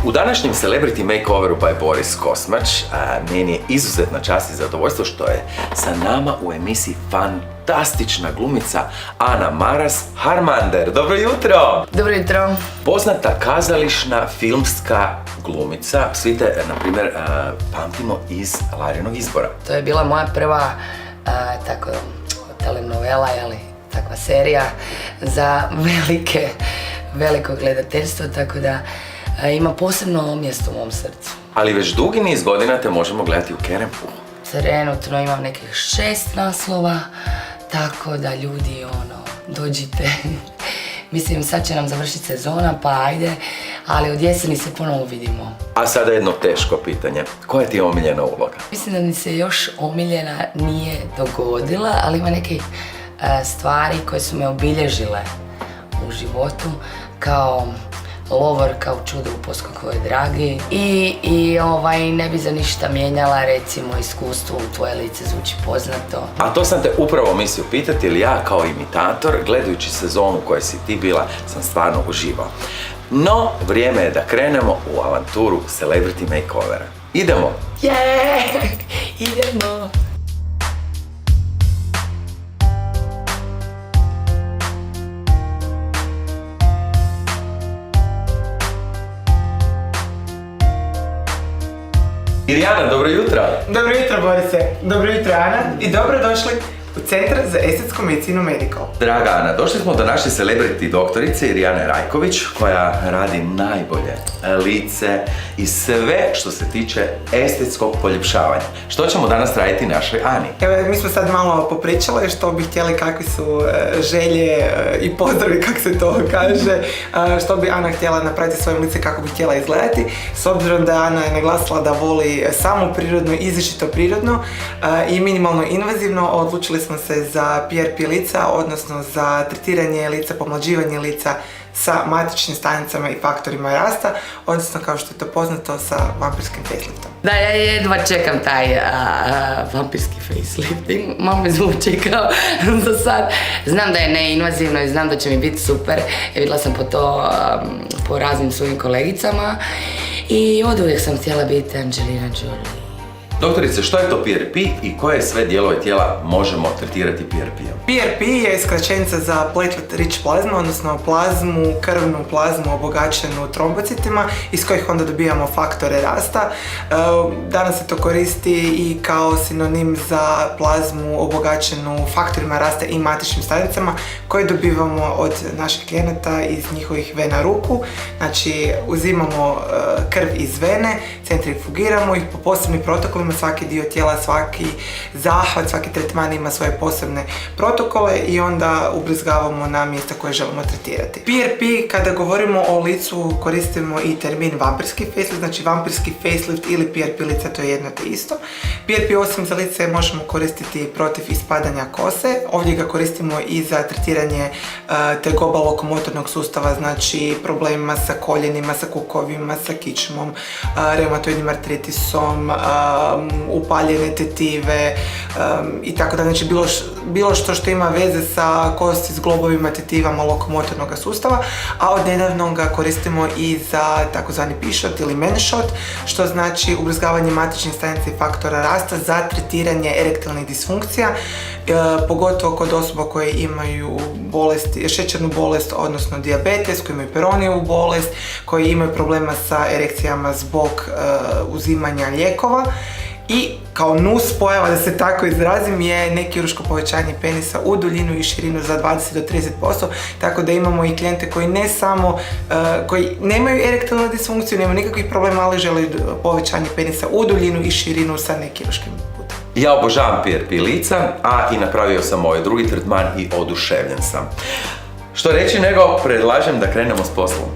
U današnjem Celebrity Makeoveru by Boris Kosmač meni je izuzetna čast i zadovoljstvo što je sa nama u emisiji fantastična glumica Ana Maras Harmander. Dobro jutro! Dobro jutro! Poznata kazališna, filmska glumica, svi te, na primjer, pamtimo iz Larinog izbora. To je bila moja prva tako telenovela, takva serija za veliko gledateljstvo, tako da ima posebno mjesto u mom srcu. Ali već dugi niz godina te možemo gledati u Kerempuhu. Trenutno imam nekih 6 naslova, tako da ljudi, dođite. Mislim, sad će nam završiti sezona, pa ajde, ali od jeseni se ponovo vidimo. A sada jedno teško pitanje. Koja ti je omiljena uloga? Mislim da mi se još omiljena nije dogodila, ali ima neke stvari koje su me obilježile u životu, kao Lovorka u Čudu u Poskokovoj dragi i ne bi za ništa mijenjala, recimo, iskustvo u Tvoje lice zvuči poznato. A to sam te upravo mislio pitati, jer ja kao imitator, gledajući sezonu u kojoj si ti bila, sam stvarno uživao. No, vrijeme je da krenemo u avanturu Celebrity Makeovera. Idemo! Idemo! Irijana, dobro jutro! Dobro jutro, Borise. Dobro jutro, Ana. I dobrodošli u Centar za estetsku medicinu Medical. Draga Ana, došli smo do naše celebrity doktorice Irijane Rajković, koja radi najbolje lice i sve što se tiče estetskog poljepšavanja. Što ćemo danas raditi našoj Ani? Evo, mi smo sad malo popričali što bi htjeli, kakvi su želje i pozdravi, kako se to kaže, što bi Ana htjela napraviti svoje lice, kako bi htjela izgledati. S obzirom da Ana je naglasila da voli samo prirodno, izričito prirodno i minimalno invazivno, odlučili smo se za PRP lica, odnosno za tretiranje lica, pomlađivanje lica sa matičnim stanicama i faktorima rasta, odnosno kao što je to poznato sa vampirskim faceliftom. Da, ja jedva čekam taj vampirski facelifting, malo me zvuči kao za sad. Znam da je neinvazivno i znam da će mi biti super. Vidjela sam po raznim svojim kolegicama i od uvijek sam htjela biti Angelina Jolie. Doktorice, što je to PRP i koje sve dijelove tijela možemo tretirati PRP-om? PRP je skraćenica za platelet rich plazma, odnosno krvnu plazmu obogaćenu trombocitima, iz kojih onda dobijamo faktore rasta. Danas se to koristi i kao sinonim za plazmu obogaćenu faktorima rasta i matičnim stanicama koje dobivamo od naših klijenata iz njihovih vena ruku. Znači, uzimamo krv iz vene, centrifugiramo ih po posebnim protokolima. Svaki dio tijela, svaki zahvat, svaki tretman ima svoje posebne protokole i onda ubrizgavamo na mjesta koje želimo tretirati. PRP, kada govorimo o licu, koristimo i termin vampirski facelift, znači vampirski facelift ili PRP lica, to je jedno te isto. PRP osim za lice možemo koristiti protiv ispadanja kose, ovdje ga koristimo i za tretiranje tegoba lokomotornog sustava, znači problemima sa koljenima, sa kukovima, sa kičmom, reumatoidnim artritisom, upaljene tetive i tako da, znači bilo što ima veze sa kosti, zglobovima, tetivama lokomotornog sustava, a od nedavno ga koristimo i za takozvani P-shot ili man-shot, što znači ubrizgavanje matičnih stanica i faktora rasta za tretiranje erektilnih disfunkcija, pogotovo kod osoba koje imaju šećernu bolest, odnosno dijabetes, koji imaju Peyronievu bolest, koji imaju problema sa erekcijama zbog uzimanja lijekova. I kao nus pojava, da se tako izrazim, je nekirurško povećanje penisa u duljinu i širinu za 20 do 30%, tako da imamo i klijente koji ne samo, koji nemaju erektilnu disfunkciju, nemaju nikakvih problema, ali žele povećanje penisa u duljinu i širinu sa nekirurškim putem. Ja obožavam PRP lica, a i napravio sam ovaj drugi tretman i oduševljen sam. Što reći nego, predlažem da krenemo s poslom.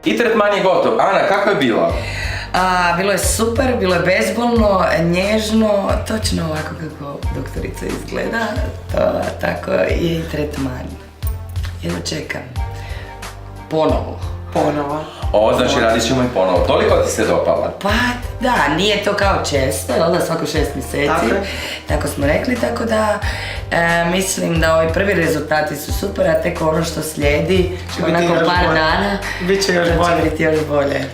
I tretman je gotov. Ana, kako je bilo? Bilo je super, bilo je bezbolno, nježno, točno ovako kako doktorica izgleda, tako je i tretman. Jedno čekam. Ponovo. Znači radit ćemo i ponovo. Toliko ti se dopala? Pa da, nije to kao često, jel da, svako 6 mjeseci, tako smo rekli, tako da mislim da ovi prvi rezultati su super, a tek ono što slijedi, nakon par dana, Biće još bolje.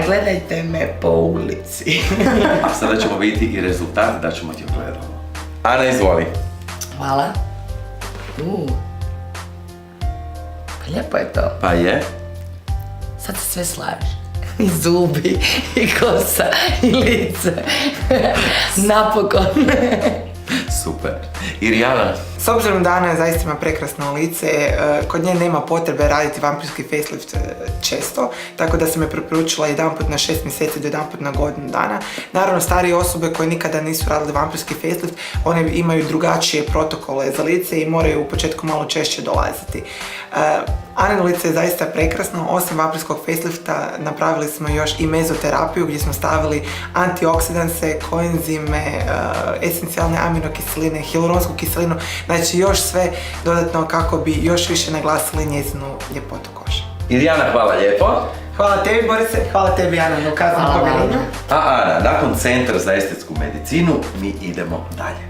Gledajte me po ulici. A sada ćemo vidjeti i rezultat, da ćemo ti ogledamo. Ana, izvoli. Hvala. Pa lijepo je to. Pa je. Sad se sve slaže. I zubi, i kosa, i lice. Napokon. Super. I Rijana? S obzirom da Ana zaista ima prekrasno lice, kod nje nema potrebe raditi vampirski facelift često, tako da sam je preporučila jedanput na 6 mjeseci do jedanput na godinu dana. Naravno, starije osobe koje nikada nisu radile vampirski facelift, one imaju drugačije protokole za lice i moraju u početku malo češće dolaziti. Anino lice je zaista prekrasno, osim vampirskog facelifta napravili smo još i mezoterapiju gdje smo stavili antioksidanse, koenzime, esencijalne aminokiseline, hialuronsku kiselinu, znači još sve dodatno kako bi još više naglasili njezinu ljepotu kože. Irijana, hvala lijepo. Hvala tebi, Borise, hvala tebi, Ana, na ukazanom povjerenju. A Ana, nakon Centra za estetsku medicinu mi idemo dalje.